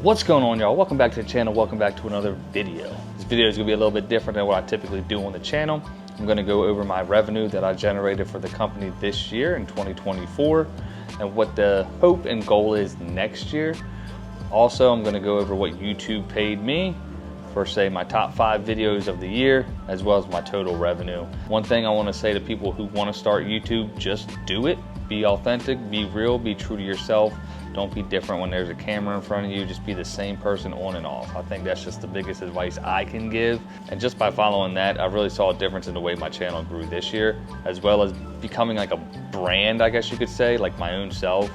What's going on, y'all? Welcome back to the channel. Welcome back to another video. This video is gonna be a little bit different than what I typically do on the channel. I'm gonna go over my revenue that I generated for the company this year in 2024 and what the hope and goal is next year. Also, I'm gonna go over what YouTube paid me for, say, my top 5 videos of the year, as well as my total revenue. One thing I wanna say to people who wanna start YouTube, just do it. Be authentic, be real, be true to yourself. Don't be different when there's a camera in front of you. Just be the same person on and off. I think that's just the biggest advice I can give. And just by following that, I really saw a difference in the way my channel grew this year, as well as becoming like a brand, I guess you could say, like my own self,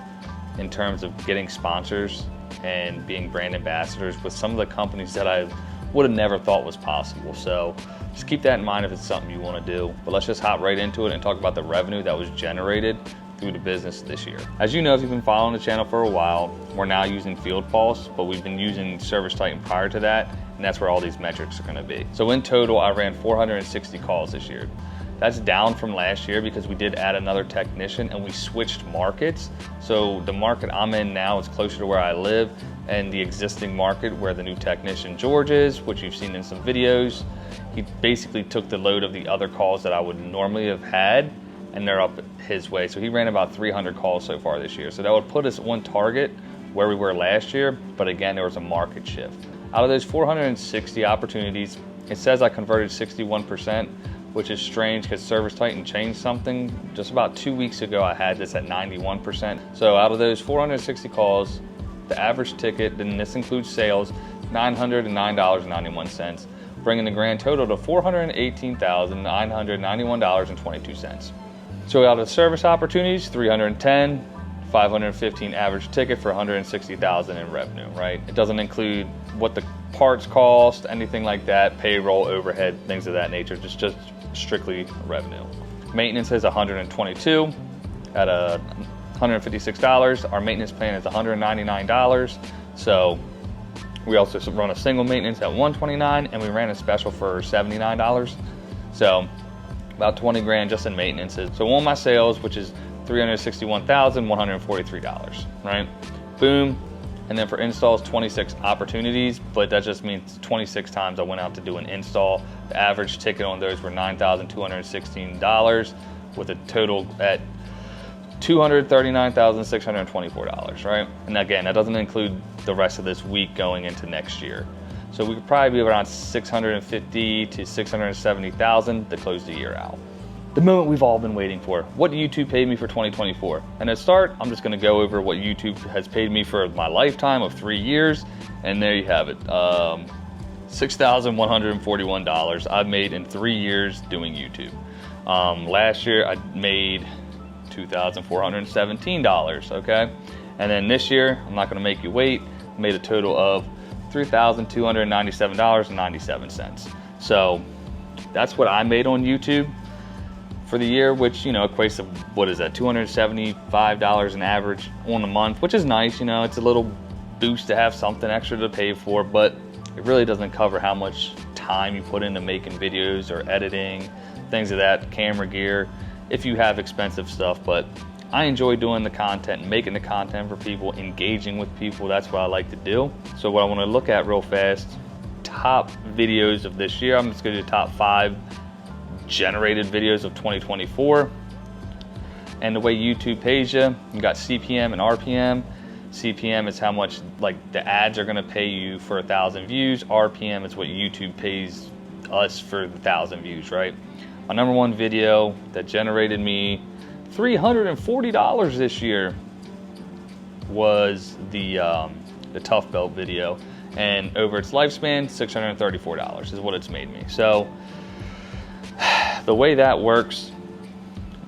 in terms of getting sponsors and being brand ambassadors with some of the companies that I would have never thought was possible. So just keep that in mind if it's something you want to do. But let's just hop right into it and talk about the revenue that was generated through the business this year. As you know, if you've been following the channel for a while, we're now using Field Pulse, but we've been using Service Titan prior to that, and that's where all these metrics are gonna be. So in total, I ran 460 calls this year. That's down from last year because we did add another technician and we switched markets. So the market I'm in now is closer to where I live, and the existing market where the new technician George is, which you've seen in some videos, he basically took the load of the other calls that I would normally have had, and they're up his way. So he ran about 300 calls so far this year. So that would put us on target where we were last year, but again, there was a market shift. Out of those 460 opportunities, it says I converted 61%, which is strange because Service Titan changed something. Just about 2 weeks ago, I had this at 91%. So out of those 460 calls, the average ticket, and this includes sales, $909.91, bringing the grand total to $418,991.22. So out of service opportunities, 310, 515 average ticket for 160,000 in revenue, right? It doesn't include what the parts cost, anything like that, payroll, overhead, things of that nature, just strictly revenue. Maintenance is 122 at $156. Our maintenance plan is $199. So we also run a single maintenance at $129, and we ran a special for $79. So about 20 grand just in maintenances. So on my sales, which is $361,143, right? Boom. And then for installs, 26 opportunities, but that just means 26 times I went out to do an install. The average ticket on those were $9,216 with a total at $239,624, right? And again, that doesn't include the rest of this week going into next year. So we could probably be around 650 to 670,000 to close the year out. The moment we've all been waiting for. What did YouTube pay me for 2024? And to start, I'm just gonna go over what YouTube has paid me for my lifetime of 3 years. And there you have it, $6,141 I've made in 3 years doing YouTube. Last year I made $2,417, okay? And then this year, I'm not gonna make you wait, I made a total of $3,297.97. So that's what I made on YouTube for the year, which, you know, equates to, what is that, $275 an average on a month, which is nice. You know, it's a little boost to have something extra to pay for, but it really doesn't cover how much time you put into making videos or editing, things of that, camera gear, if you have expensive stuff. But I enjoy doing the content, making the content for people, engaging with people. That's what I like to do. So what I want to look at real fast, top videos of this year. I'm just going to do top 5 generated videos of 2024. And the way YouTube pays you, you got CPM and RPM. CPM is how much like the ads are going to pay you for 1,000 views. RPM is what YouTube pays us for 1,000 views, right? My number 1 video that generated me $340 this year was the Tough Belt video, and over its lifespan, $634 is what it's made me. So the way that works,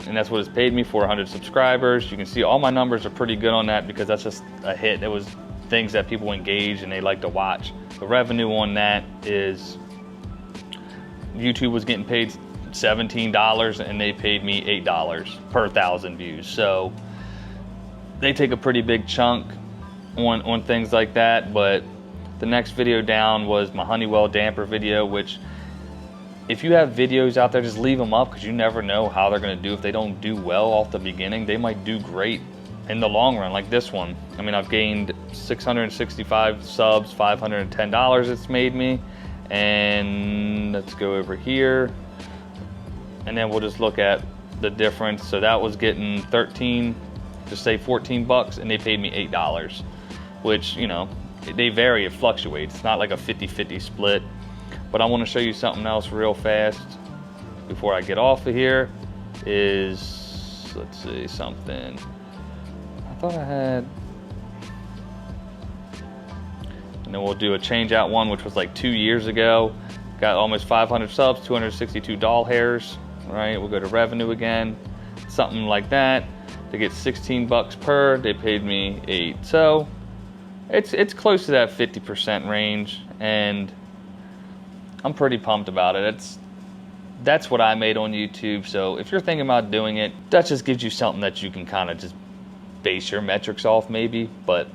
and that's what it's paid me for, 100 subscribers. You can see all my numbers are pretty good on that because that's just a hit. It was things that people engage and they like to watch. The revenue on that is YouTube was getting paid $17 and they paid me $8 per 1,000 views. So they take a pretty big chunk on things like that. But the next video down was my Honeywell damper video, which if you have videos out there, just leave them up because you never know how they're going to do. If they don't do well off the beginning, they might do great in the long run, like this one. I mean, I've gained 665 subs, $510 it's made me. And let's go over here. And then we'll just look at the difference. So that was getting 13, just say 14 bucks, and they paid me $8, which, you know, they vary, it fluctuates. It's not like a 50-50 split. But I want to show you something else real fast before I get off of here is, let's see, something. I thought I had, and then we'll do a change out one, which was like 2 years ago. Got almost 500 subs, 262 doll hairs, right? We'll go to revenue again, something like that. To get 16 bucks per, they paid me 8. So it's close to that 50% range, and I'm pretty pumped about it. That's what I made on YouTube. So if you're thinking about doing it, that just gives you something that you can kind of just base your metrics off maybe. But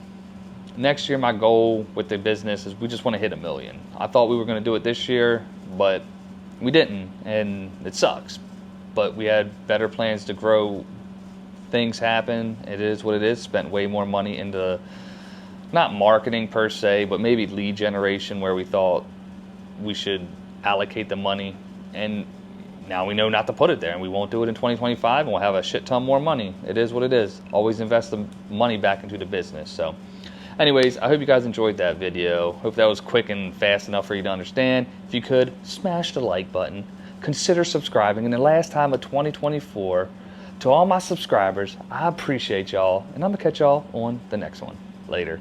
next year, my goal with the business is we just want to hit 1 million. I thought we were going to do it this year, but we didn't, and it sucks. But we had better plans to grow. Things happen. It is what it is. Spent way more money into, not marketing per se, but maybe lead generation, where we thought we should allocate the money, and now we know not to put it there, and we won't do it in 2025, and we'll have a shit ton more money. It is what it is. Always invest the money back into the business. So anyways, I hope you guys enjoyed that video. Hope that was quick and fast enough for you to understand. If you could, smash the like button, consider subscribing, and the last time of 2024, to all my subscribers, I appreciate y'all, and I'm gonna catch y'all on the next one. Later.